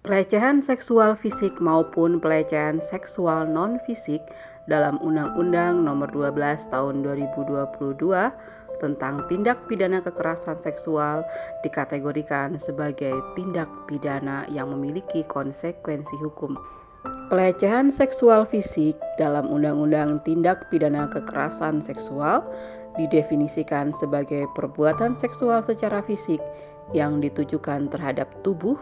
Pelecehan seksual fisik maupun pelecehan seksual non-fisik dalam Undang-Undang Nomor 12 Tahun 2022 tentang tindak pidana kekerasan seksual dikategorikan sebagai tindak pidana yang memiliki konsekuensi hukum. Pelecehan seksual fisik dalam Undang-Undang Tindak Pidana Kekerasan Seksual didefinisikan sebagai perbuatan seksual secara fisik yang ditujukan terhadap tubuh,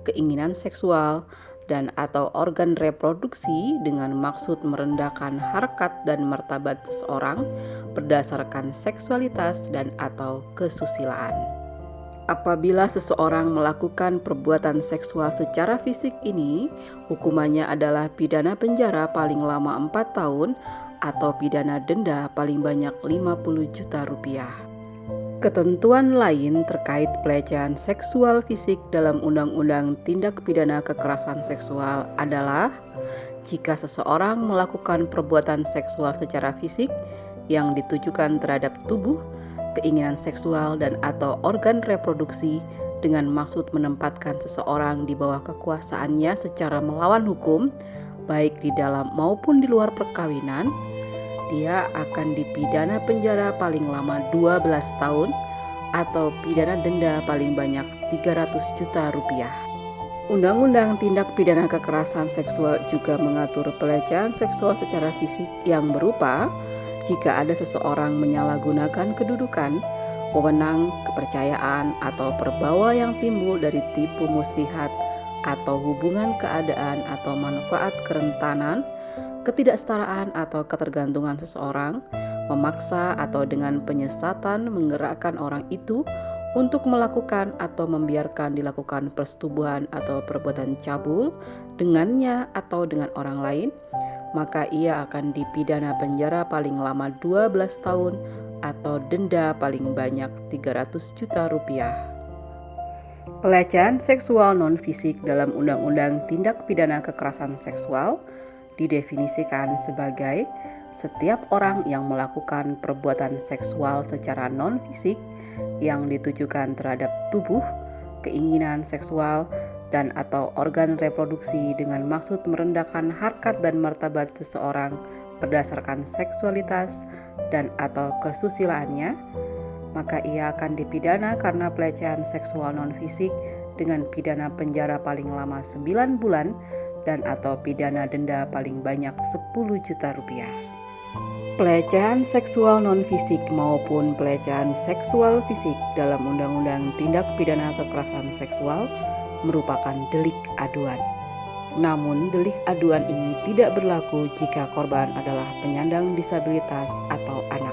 keinginan seksual, dan atau organ reproduksi dengan maksud merendahkan harkat dan martabat seseorang berdasarkan seksualitas dan atau kesusilaan. Apabila seseorang melakukan perbuatan seksual secara fisik ini, hukumannya adalah pidana penjara paling lama 4 tahun atau pidana denda paling banyak 50 juta rupiah. Ketentuan lain terkait pelecehan seksual fisik dalam Undang-Undang Tindak Pidana Kekerasan Seksual adalah jika seseorang melakukan perbuatan seksual secara fisik yang ditujukan terhadap tubuh, keinginan seksual dan atau organ reproduksi dengan maksud menempatkan seseorang di bawah kekuasaannya secara melawan hukum, baik di dalam maupun di luar perkawinan, dia akan dipidana penjara paling lama 12 tahun atau pidana denda paling banyak 300 juta rupiah. Undang-Undang Tindak Pidana Kekerasan Seksual juga mengatur pelecehan seksual secara fisik yang berupa jika ada seseorang menyalahgunakan kedudukan, wewenang, kepercayaan, atau perbawa yang timbul dari tipu muslihat atau hubungan keadaan atau manfaat kerentanan, ketidaksetaraan atau ketergantungan seseorang, memaksa atau dengan penyesatan menggerakkan orang itu untuk melakukan atau membiarkan dilakukan persetubuhan atau perbuatan cabul dengannya atau dengan orang lain, maka ia akan dipidana penjara paling lama 12 tahun atau denda paling banyak 300 juta rupiah. Pelecehan seksual non-fisik dalam Undang-Undang Tindak Pidana Kekerasan Seksual didefinisikan sebagai setiap orang yang melakukan perbuatan seksual secara non-fisik yang ditujukan terhadap tubuh, keinginan seksual, dan atau organ reproduksi dengan maksud merendahkan harkat dan martabat seseorang berdasarkan seksualitas dan atau kesusilaannya, maka ia akan dipidana karena pelecehan seksual non-fisik dengan pidana penjara paling lama 9 bulan dan atau pidana denda paling banyak 10 juta rupiah. Pelecehan seksual non-fisik maupun pelecehan seksual fisik dalam Undang-Undang Tindak Pidana Kekerasan Seksual merupakan delik aduan. Namun, delik aduan ini tidak berlaku jika korban adalah penyandang disabilitas atau anak.